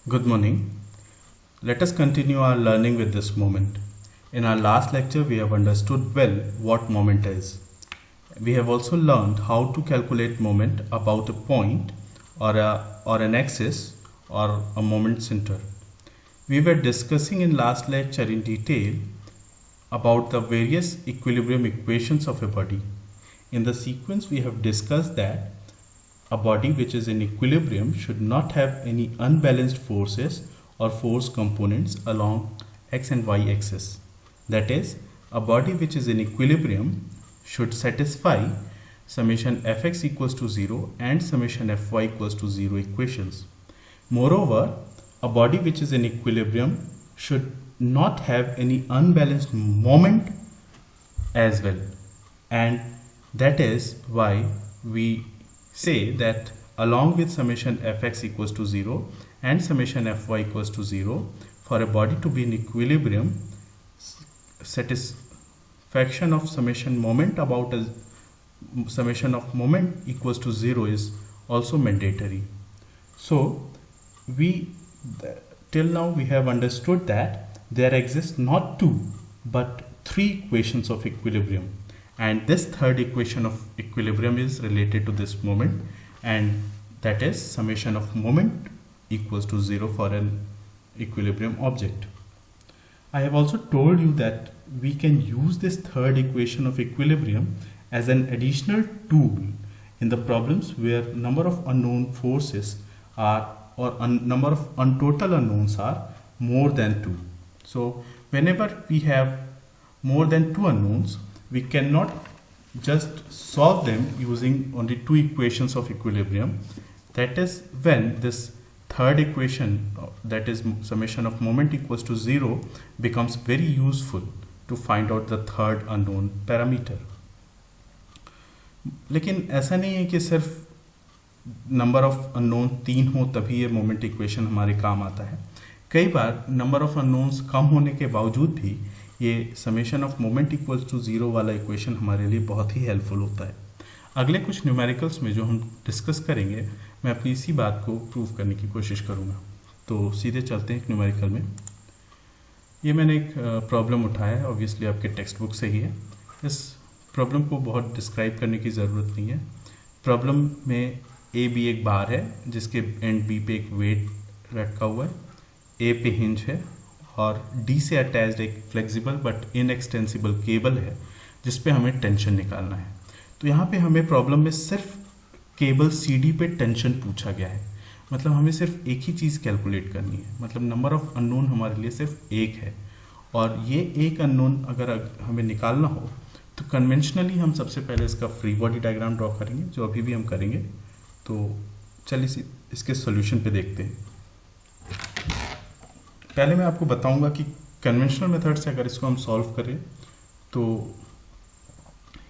Good morning. Let us continue our learning with this moment. In our last lecture, we have understood well what moment is. We have also learned how to calculate moment about a point or an axis or a moment center. We were discussing in last lecture in detail about the various equilibrium equations of a body. In the sequence, we have discussed that a body which is in equilibrium should not have any unbalanced forces or force components along x and y axis. That is, a body which is in equilibrium should satisfy summation fx equals to 0 and summation fy equals to 0 equations. Moreover, a body which is in equilibrium should not have any unbalanced moment as well, and that is why we say that along with summation fx equals to 0 and summation fy equals to 0, for a body to be in equilibrium, satisfaction of summation moment about a summation of moment equals to 0 is also mandatory. So we till now we have understood that there exist not two but three equations of equilibrium, and this third equation of equilibrium is related to this moment, and that is summation of moment equals to 0 for an equilibrium object. I have also told you that we can use this third equation of equilibrium as an additional tool in the problems where number of unknown forces are number of total unknowns are more than 2. So whenever we have more than 2 unknowns, we cannot just solve them using only two equations of equilibrium. That is when this third equation, that is summation of moment equals to 0, becomes very useful to find out the third unknown parameter. लेकिन ऐसा नहीं है कि सिर्फ number of unknown 3 हो तभी ये moment equation हमारे काम आता है. कई बार नंबर ऑफ अननोन्स कम होने के बावजूद भी ये summation of moment equals to 0 वाला इक्वेशन हमारे लिए बहुत ही हेल्पफुल होता है. अगले कुछ न्यूमेरिकल्स में जो हम डिस्कस करेंगे, मैं अपनी इसी बात को प्रूव करने की कोशिश करूँगा. तो सीधे चलते हैं न्यूमेरिकल में. ये मैंने एक प्रॉब्लम उठाया है, ऑब्वियसली आपके टेक्स्ट बुक से ही है. इस प्रॉब्लम को बहुत डिस्क्राइब करने की ज़रूरत नहीं है. प्रॉब्लम में ए बी एक बार है जिसके एंड बी पे एक वेट रखा हुआ है, ए पे हिंज है और डी से अटैच्ड एक फ्लेक्सिबल बट इनएक्सटेंसिबल केबल है जिस पे हमें टेंशन निकालना है. तो यहाँ पे हमें प्रॉब्लम में सिर्फ केबल सी डी पे टेंशन पूछा गया है. मतलब हमें सिर्फ एक ही चीज़ कैलकुलेट करनी है. मतलब नंबर ऑफ अननोन हमारे लिए सिर्फ एक है, और ये एक अननोन अगर हमें निकालना हो तो कन्वेंशनली हम सबसे पहले इसका फ्री बॉडी डायग्राम ड्रॉ करेंगे, जो अभी भी हम करेंगे. तो चलिए इसके सॉल्यूशन पे देखते हैं. पहले मैं आपको बताऊंगा कि कन्वेंशनल मेथड से अगर इसको हम सॉल्व करें तो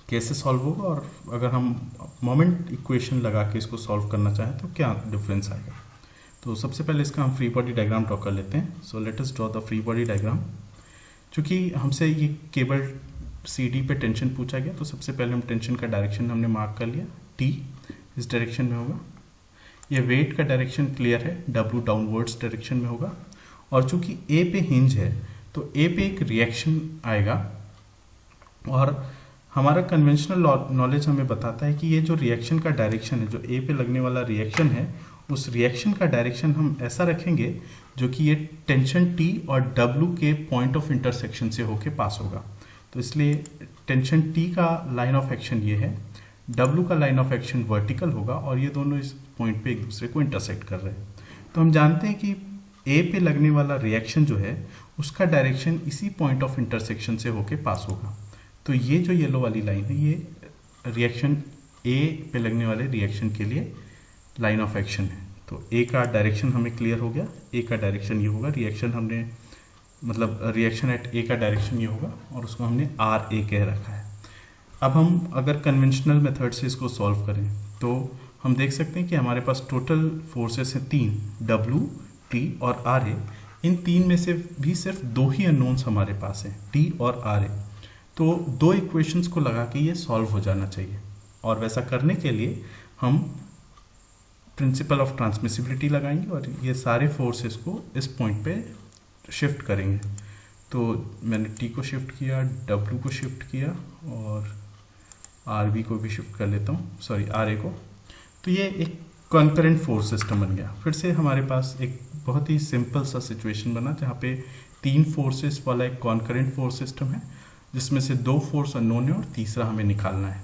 कैसे सॉल्व होगा, और अगर हम मोमेंट इक्वेशन लगा के इसको सॉल्व करना चाहें तो क्या डिफरेंस आएगा. तो सबसे पहले इसका हम फ्री बॉडी डायग्राम ड्रॉ कर लेते हैं. So let us draw the free body diagram. चूँकि हमसे ये केबल सी डी पे टेंशन पूछा गया, तो सबसे पहले हम टेंशन का डायरेक्शन हमने मार्क कर लिया. टी इस डायरेक्शन में होगा. ये वेट का डायरेक्शन क्लियर है, डब्ल्यू डाउनवर्ड्स डायरेक्शन में होगा. और चूंकि ए पे हिंज है तो ए पे एक रिएक्शन आएगा, और हमारा कन्वेंशनल नॉलेज हमें बताता है कि ये जो रिएक्शन का डायरेक्शन है, जो ए पे लगने वाला रिएक्शन है, उस रिएक्शन का डायरेक्शन हम ऐसा रखेंगे जो कि ये टेंशन टी और डब्ल्यू के पॉइंट ऑफ इंटरसेक्शन से होके पास होगा. तो इसलिए टेंशन टी का लाइन ऑफ एक्शन ये है, डब्ल्यू का लाइन ऑफ एक्शन वर्टिकल होगा, और ये दोनों इस पॉइंट पे एक दूसरे को इंटरसेक्ट कर रहे हैं. तो हम जानते हैं कि ए पे लगने वाला रिएक्शन जो है उसका डायरेक्शन इसी पॉइंट ऑफ इंटरसेक्शन से होके पास होगा. तो ये जो येलो वाली लाइन है, ये रिएक्शन ए पे लगने वाले रिएक्शन के लिए लाइन ऑफ एक्शन है. तो ए का डायरेक्शन हमें क्लियर हो गया. ए का डायरेक्शन ये होगा, रिएक्शन हमने मतलब रिएक्शन एट ए का डायरेक्शन ये होगा, और उसको हमने आर ए कह रखा है. अब हम अगर कन्वेंशनल मेथड से इसको सॉल्व करें तो हम देख सकते हैं कि हमारे पास टोटल फोर्सेस हैं 3, डब्ल्यू, टी और आर ए. इन तीन में से भी सिर्फ 2 ही अननोन्स हमारे पास हैं, टी और आर ए. तो 2 इक्वेशंस को लगा के ये सॉल्व हो जाना चाहिए, और वैसा करने के लिए हम प्रिंसिपल ऑफ ट्रांसमिसिबिलिटी लगाएंगे और ये सारे फोर्सेस को इस पॉइंट पे शिफ्ट करेंगे। तो मैंने टी को शिफ्ट किया, डब्ल्यू को शिफ्ट किया और आर बी को भी शिफ्ट कर लेता हूँ, सॉरी आर ए को। तो ये एक कॉन्करेंट फोर्स सिस्टम बन गया। फिर से हमारे पास एक बहुत ही सिंपल सा सिचुएशन बना जहाँ पे 3 फोर्सेस वाला एक कॉन्करेंट फोर्स सिस्टम है, जिसमें से 2 फोर्स अननोन है और तीसरा हमें निकालना है।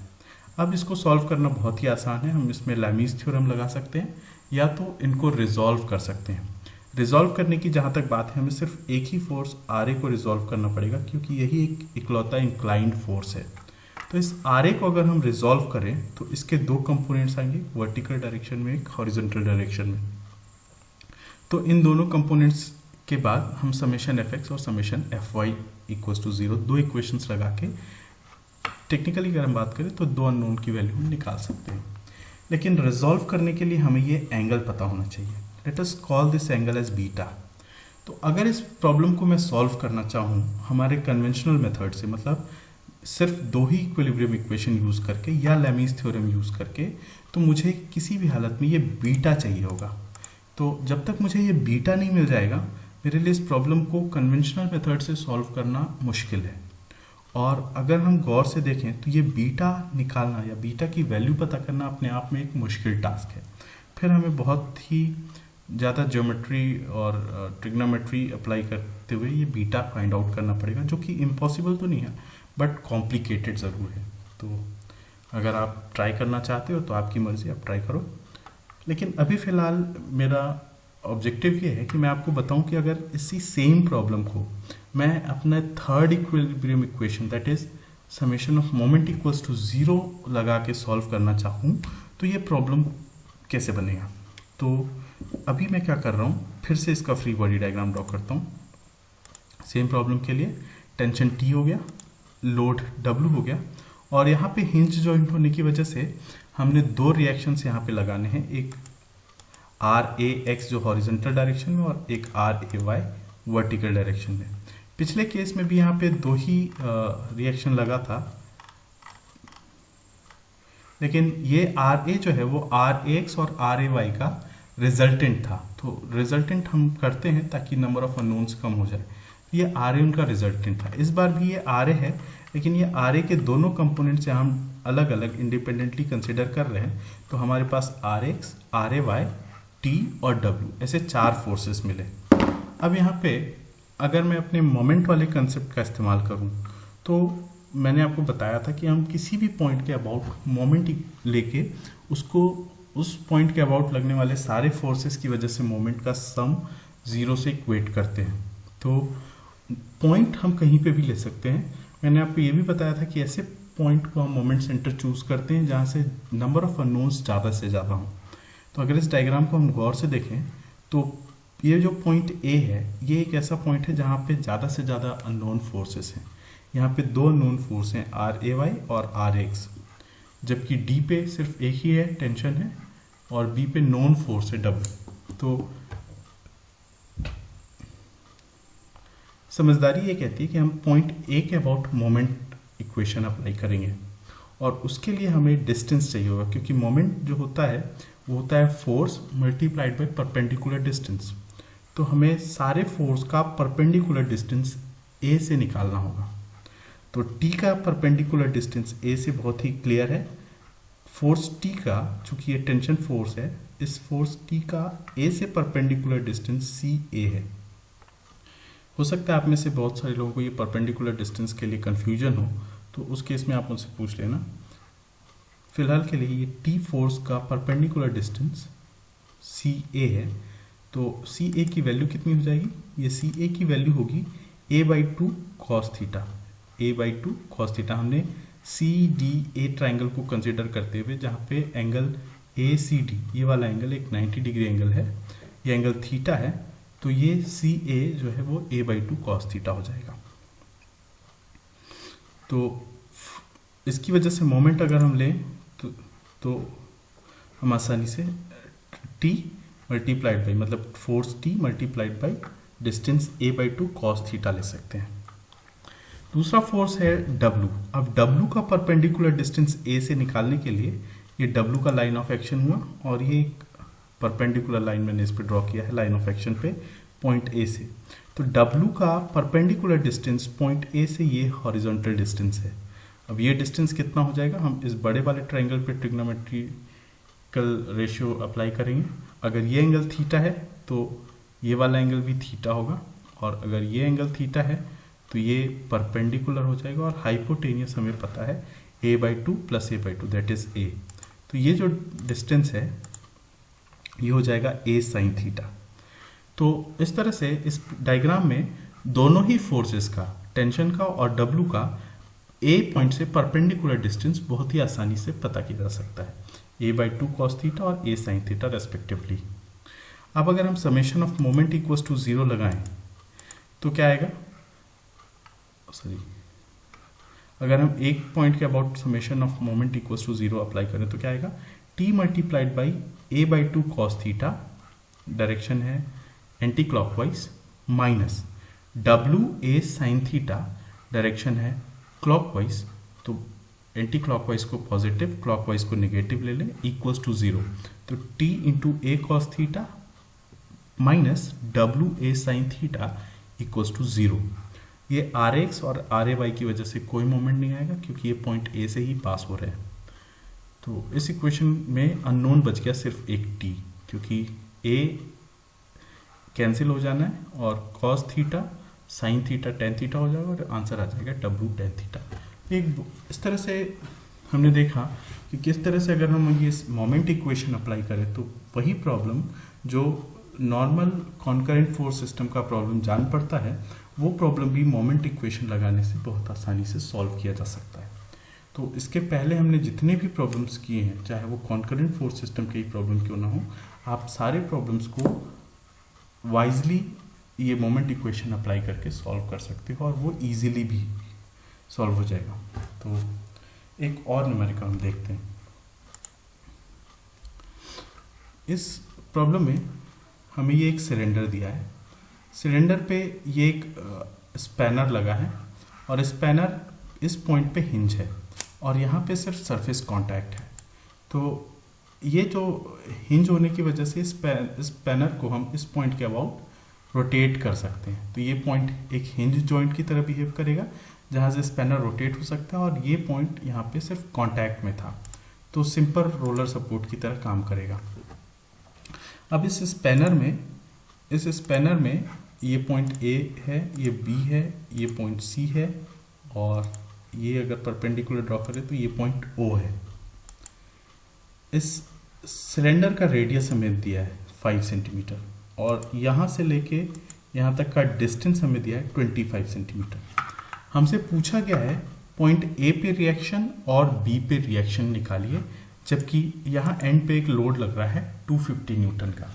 अब इसको सॉल्व करना बहुत ही आसान है। हम इसमें लैमीज थ्योरम लगा सकते हैं या तो इनको रिजॉल्व कर सकते हैं। रिजॉल्व करने की जहाँ तक बात है, हमें सिर्फ एक ही फोर्स आर ए को रिजॉल्व करना पड़ेगा, क्योंकि यही एक इकलौता इंक्लाइंड फोर्स है। तो इस आर ए को अगर हम रिजॉल्व करें तो इसके 2 कंपोनेंट्स आएंगे, वर्टिकल डायरेक्शन में, एक हॉरिजॉन्टल डायरेक्शन में। तो इन दोनों कंपोनेंट्स के बाद हम समेशन एफ एक्स और summation F Y equals to 0 2 equations लगा के टेक्निकली अगर हम बात करें तो 2 अननोन की वैल्यू हम निकाल सकते हैं। लेकिन रिजॉल्व करने के लिए हमें ये एंगल पता होना चाहिए। Let us call this angle as beta. तो अगर इस प्रॉब्लम को मैं सॉल्व करना चाहूँ हमारे कन्वेंशनल मेथड से, मतलब सिर्फ 2 ही इक्विलिब्रियम इक्वेशन यूज़ करके या लैमीज थ्योरम यूज़ करके, तो मुझे किसी भी हालत में ये बीटा चाहिए होगा। तो जब तक मुझे ये बीटा नहीं मिल जाएगा, मेरे लिए इस प्रॉब्लम को कन्वेंशनल मेथड से सॉल्व करना मुश्किल है। और अगर हम गौर से देखें तो ये बीटा निकालना या बीटा की वैल्यू पता करना अपने आप में एक मुश्किल टास्क है। फिर हमें बहुत ही ज़्यादा ज्योमेट्री और ट्रिग्नोमेट्री अप्लाई करते हुए ये बीटा फाइंड आउट करना पड़ेगा, जो कि इम्पॉसिबल तो नहीं है बट कॉम्प्लिकेटेड ज़रूर है। तो अगर आप ट्राई करना चाहते हो तो आपकी मर्ज़ी, आप ट्राई करो। लेकिन अभी फ़िलहाल मेरा ऑब्जेक्टिव ये है कि मैं आपको बताऊं कि अगर इसी सेम प्रॉब्लम को मैं अपना third equilibrium equation, that is summation of moment equals to 0 लगा के सॉल्व करना चाहूँ तो ये प्रॉब्लम कैसे बनेगा। तो अभी मैं क्या कर रहा हूँ, फिर से इसका फ्री बॉडी डायग्राम ड्रॉ करता हूँ। सेम प्रॉब्लम के लिए टेंशन टी हो गया, लोड डब्ल्यू हो गया, और यहाँ पे हिंज जॉइंट होने की वजह से हमने 2 रिएक्शंस यहाँ पे लगाने हैं, एक आर ए एक्स जो हॉरिजॉन्टल डायरेक्शन में और एक R A Y vertical direction में। पिछले केस में भी यहाँ पे 2 ही रिएक्शन लगा था, लेकिन ये आर ए जो है वो आर ए एक्स और आर ए वाई का रिजल्टेंट था। तो रिजल्टेंट हम करते हैं ताकि नंबर ऑफ अननोन्स कम हो जाए। ये आर ए उनका रिजल्टेंट था। इस बार भी ये आर ए है, लेकिन ये आर ए के दोनों कंपोनेंट से हम अलग अलग इंडिपेंडेंटली कंसिडर कर रहे हैं। तो हमारे पास R X, R A Y, T और डब्ल्यू, ऐसे 4 फोर्सेस मिले। अब यहाँ पे अगर मैं अपने मोमेंट वाले कंसेप्ट का इस्तेमाल करूँ तो मैंने आपको बताया था कि हम किसी भी पॉइंट के अबाउट मोमेंट लेके उसको उस पॉइंट के अबाउट लगने वाले सारे फोर्सेस की वजह से मोमेंट का सम 0 से इक्वेट करते हैं। तो पॉइंट हम कहीं पे भी ले सकते हैं। मैंने आपको ये भी बताया था कि ऐसे पॉइंट को हम मोमेंट सेंटर चूज करते हैं जहाँ से नंबर ऑफ अननोन्स ज़्यादा से ज़्यादा हों। तो अगर इस डायग्राम को हम गौर से देखें तो ये जो पॉइंट ए है, ये एक ऐसा पॉइंट है जहाँ पे ज़्यादा से ज़्यादा अननोन फोर्सेस हैं। यहाँ पे 2 अननोन फोर्स हैं, आर ए वाई और आर एक्स, जबकि डी पे सिर्फ एक ही है, टेंशन है, और बी पे नोन फोर्स है, डब्ल्यू। तो समझदारी ये कहती है कि हम पॉइंट ए के अबाउट मोमेंट इक्वेशन अप्लाई करेंगे, और उसके लिए हमें डिस्टेंस चाहिए होगा, क्योंकि मोमेंट जो होता है वो होता है force multiplied by perpendicular distance. तो हमें सारे फोर्स का परपेंडिकुलर डिस्टेंस ए से निकालना होगा। तो टी का परपेंडिकुलर डिस्टेंस ए से बहुत ही क्लियर है। फोर्स टी का, चूंकि ये टेंशन फोर्स है, इस फोर्स टी का ए से परपेंडिकुलर डिस्टेंस सी ए है। हो सकता है आप में से बहुत सारे लोगों को ये परपेंडिकुलर डिस्टेंस के लिए कन्फ्यूजन हो, तो उस केस में आप उनसे पूछ लेना। फिलहाल के लिए ये टी फोर्स का परपेंडिकुलर डिस्टेंस सी ए है। तो सी ए की वैल्यू कितनी हो जाएगी, ये सी ए की वैल्यू होगी a/2 cos theta. a/2 cos theta हमने सी डी ए ट्राइंगल को कंसिडर करते हुए, जहाँ पे एंगल ए सी डी, ये वाला एंगल एक 90 डिग्री एंगल है, ये एंगल थीटा है, तो ये सी ए जो है वो a/2 cos थीटा हो जाएगा। तो इसकी वजह से मोमेंट अगर हम लें तो हम आसानी से t मल्टीप्लाइड बाई, मतलब force t multiplied by distance a/2 cos theta ले सकते हैं। दूसरा फोर्स है w। अब w का परपेंडिकुलर डिस्टेंस a से निकालने के लिए ये w का लाइन ऑफ एक्शन हुआ, और ये एक परपेंडिकुलर लाइन मैंने इस पे ड्रॉ किया है लाइन ऑफ एक्शन पे पॉइंट ए से। तो W का परपेंडिकुलर डिस्टेंस पॉइंट ए से ये हॉरिजॉन्टल डिस्टेंस है। अब ये डिस्टेंस कितना हो जाएगा, हम इस बड़े वाले ट्रायंगल पे ट्रिग्नोमेट्रिकल रेशियो अप्लाई करेंगे। अगर ये एंगल थीटा है तो ये वाला एंगल भी थीटा होगा, और अगर ये एंगल थीटा है तो ये परपेंडिकुलर हो जाएगा, और हाइपोटेनियस हमें पता है a/2 + a/2 that is a। तो ये जो डिस्टेंस है ये हो जाएगा a sin थीटा। तो इस तरह से इस डायग्राम में दोनों ही फोर्सेस का, टेंशन का और W का A पॉइंट से परपेंडिकुलर डिस्टेंस बहुत ही आसानी से पता किया जा सकता है, a/2 cos थीटा और a sin थीटा रेस्पेक्टिवली। अब अगर हम summation of moment equals to 0 लगाएं तो क्या आएगा, अगर हम एक पॉइंट के about summation of moment equals to 0 apply करें तो क्या आएगा, t multiplied by a/2 cos theta, direction है anti clockwise, minus WA sin theta, direction है क्लॉकवाइज। तो एंटी क्लॉकवाइज को पॉजिटिव, क्लॉकवाइज को नेगेटिव ले लें, इक्वल्स टू 0। तो t into a cos theta minus WA sin theta equals to 0। ये RX और RAY की वजह से कोई मोमेंट नहीं आएगा क्योंकि ये पॉइंट A से ही पास हो रहे हैं। तो इस इक्वेशन में अननोन बच गया सिर्फ एक t, क्योंकि A कैंसिल हो जाना है और cos theta sin theta tan theta हो जाएगा और आंसर आ जाएगा W tan थीटा। एक इस तरह से हमने देखा कि किस तरह से अगर हम ये मोमेंट इक्वेशन अप्लाई करें तो वही प्रॉब्लम जो नॉर्मल कॉन्करेंट फोर्स सिस्टम का प्रॉब्लम जान पड़ता है, वो प्रॉब्लम भी मोमेंट इक्वेशन लगाने से बहुत आसानी से सॉल्व किया जा सकता है। तो इसके पहले हमने जितने भी प्रॉब्लम्स किए हैं, चाहे वो कॉन्करेंट फोर्स सिस्टम के ही प्रॉब्लम क्यों ना हो, आप सारे प्रॉब्लम्स को वाइजली ये मोमेंट इक्वेशन अप्लाई करके सॉल्व कर सकते हो और वो इजीली भी सॉल्व हो जाएगा। तो एक और न्यूमेरिकल हम देखते हैं। इस प्रॉब्लम में हमें ये एक सिलेंडर दिया है, सिलेंडर पे ये एक स्पैनर लगा है और स्पैनर इस पॉइंट पे हिंज है और यहाँ पे सिर्फ सरफेस कांटेक्ट है। तो ये जो हिंज होने की वजह से इस स्पैनर को हम इस पॉइंट के अबाउट रोटेट कर सकते हैं। तो ये पॉइंट एक हिंज जॉइंट की तरह बिहेव करेगा जहाँ से स्पैनर रोटेट हो सकता है, और ये पॉइंट यहाँ पे सिर्फ कांटेक्ट में था, तो सिंपल रोलर सपोर्ट की तरह काम करेगा। अब इस स्पैनर में ये पॉइंट A है, ये B है, ये पॉइंट C है, और ये अगर परपेंडिकुलर ड्रॉ करें तो ये पॉइंट O है। इस सिलेंडर का रेडियस हमें दिया है 5 सेंटीमीटर और यहाँ से लेके यहाँ तक का डिस्टेंस हमें दिया है 25 सेंटीमीटर। हमसे पूछा गया है पॉइंट A पे रिएक्शन और B पे रिएक्शन निकालिए, जबकि यहाँ एंड पे एक लोड लग रहा है 250 न्यूटन का।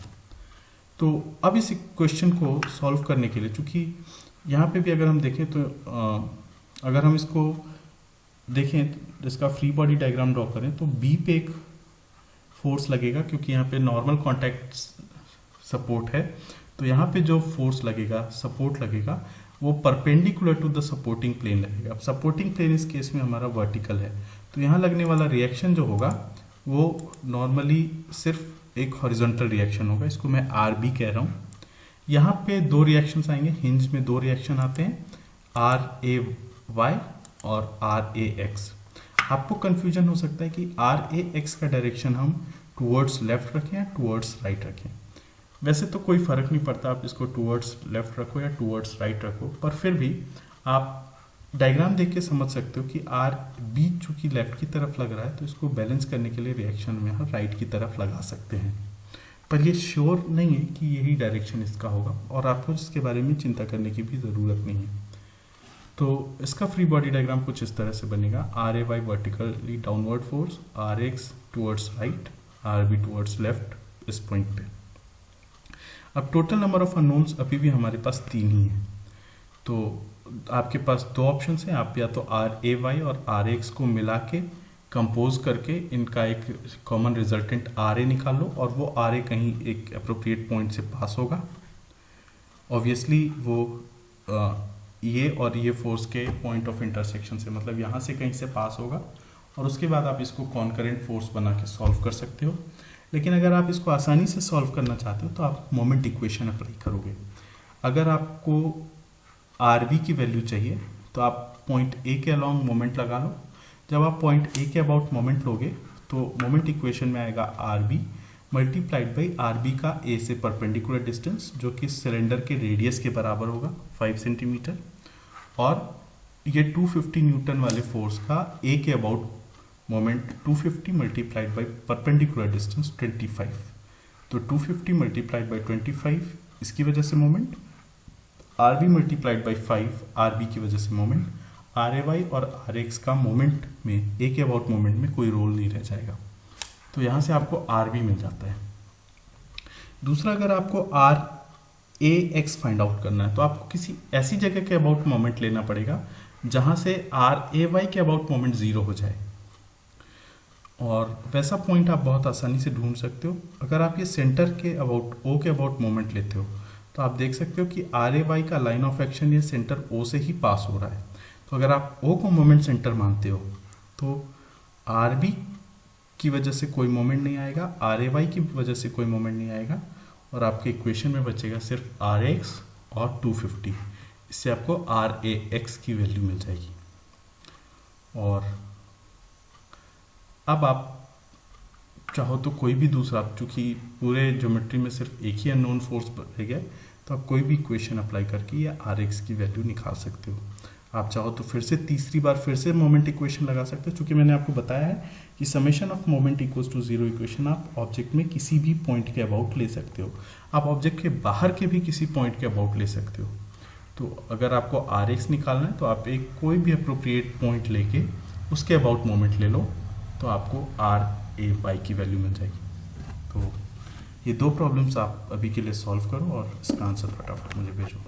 तो अब इस क्वेश्चन को सॉल्व करने के लिए, चूँकि यहाँ पे भी अगर हम देखें तो अगर हम इसको देखें, इसका फ्री बॉडी डायग्राम ड्रॉ करें तो B पे एक फोर्स लगेगा क्योंकि यहाँ पे नॉर्मल कांटेक्ट सपोर्ट है। तो यहाँ पे जो फोर्स लगेगा, सपोर्ट लगेगा, वो perpendicular to the supporting plane लगेगा। अब सपोर्टिंग प्लेन इस केस में हमारा वर्टिकल है, तो यहाँ लगने वाला रिएक्शन जो होगा वो नॉर्मली सिर्फ एक हॉरिजॉन्टल रिएक्शन होगा, इसको मैं RB कह रहा हूँ। यहाँ पे दो रिएक्शंस आएंगे, हिंज में दो रिएक्शन आते हैं, RAY और RAX। आपको कंफ्यूजन हो सकता है कि RAX का डायरेक्शन हम टूवर्ड्स लेफ्ट रखें या टूवर्ड्स राइट रखें। वैसे तो कोई फर्क नहीं पड़ता, आप इसको टूवर्ड्स लेफ्ट रखो या टूवर्ड्स राइट रखो, पर फिर भी आप डायग्राम देख के समझ सकते हो कि RB चूंकि लेफ्ट की तरफ लग रहा है तो इसको बैलेंस करने के लिए रिएक्शन में हम राइट की तरफ लगा सकते हैं, पर ये श्योर नहीं है कि यही डायरेक्शन इसका होगा और आपको इसके बारे में चिंता करने की भी ज़रूरत नहीं है। तो इसका फ्री बॉडी डायग्राम कुछ इस तरह से बनेगा, RAY vertically downward force, RX towards right, RB towards left इस पॉइंट पे। अब टोटल नंबर ऑफ अननोन्स अभी भी हमारे पास 3 ही है, तो आपके पास दो ऑप्शन हैं, आप या तो RAY और RX को मिला के कंपोज करके इनका एक कॉमन रिजल्टेंट RA निकाल लो और वो RA कहीं एक अप्रोप्रिएट पॉइंट से पास होगा। ऑब्वियसली वो ये और ये फोर्स के पॉइंट ऑफ इंटरसेक्शन से, मतलब यहाँ से कहीं से पास होगा, और उसके बाद आप इसको कॉन्करेंट फोर्स बना के सॉल्व कर सकते हो। लेकिन अगर आप इसको आसानी से सॉल्व करना चाहते हो तो आप मोमेंट इक्वेशन अप्लाई करोगे। अगर आपको आर बी की वैल्यू चाहिए तो आप पॉइंट ए के अलॉन्ग मोमेंट लगा लो। जब आप पॉइंट ए के अबाउट मोमेंट लोगे तो मोमेंट इक्वेशन में आएगा R B multiplied by R B का ए से परपेंडिकुलर डिस्टेंस, जो कि सिलेंडर के रेडियस के बराबर होगा 5 सेंटीमीटर, और ये 250 न्यूटन वाले फोर्स का ए के about moment 250 multiplied by perpendicular distance 25। तो 250 मल्टीप्लाइड बाई 25 इसकी वजह से moment, R B multiplied by 5 R B की वजह से मोमेंट, आर ए वाई और आर एक्स का मोमेंट में ए के अबाउट मोमेंट में कोई रोल नहीं रह जाएगा। तो यहाँ से आपको आर बी मिल जाता है। दूसरा, अगर आपको R A X find out करना है तो आपको किसी ऐसी जगह के अबाउट मोमेंट लेना पड़ेगा जहाँ से आर ए वाई के अबाउट मोमेंट ज़ीरो हो जाए, और वैसा पॉइंट आप बहुत आसानी से ढूंढ सकते हो। अगर आप ये सेंटर के अबाउट ओ के अबाउट मोमेंट लेते हो तो आप देख सकते हो कि आर ए वाई का लाइन ऑफ एक्शन ये सेंटर ओ से ही पास हो रहा है। तो अगर आप ओ को मोमेंट सेंटर मानते हो तो आर बी की वजह से कोई मोमेंट नहीं आएगा, आर ए वाई की वजह से कोई मोमेंट नहीं आएगा, और आपके इक्वेशन में बचेगा सिर्फ आर एक्स और 250। इससे आपको आर ए एक्स की वैल्यू मिल जाएगी। और अब आप चाहो तो कोई भी दूसरा, चूंकि पूरे ज्योमेट्री में सिर्फ एक ही अननोन फोर्स रह गया, तो आप कोई भी इक्वेशन अप्लाई करके या आर एक्स की वैल्यू निकाल सकते हो। आप चाहो तो फिर से तीसरी बार फिर से मोमेंट इक्वेशन लगा सकते हो। चूंकि मैंने आपको बताया है कि summation of moment equals to zero equation आप ऑब्जेक्ट में किसी भी पॉइंट के अबाउट ले सकते हो, आप ऑब्जेक्ट के बाहर के भी किसी पॉइंट के अबाउट ले सकते हो। तो अगर आपको आर एक्स निकालना है तो आप एक कोई भी अप्रोप्रिएट पॉइंट लेके उसके अबाउट मोमेंट ले लो, तो आपको आर ए वाई की वैल्यू मिल जाएगी। तो ये दो प्रॉब्लम्स आप अभी के लिए सॉल्व करो और इसका आंसर फटाफट मुझे भेजो।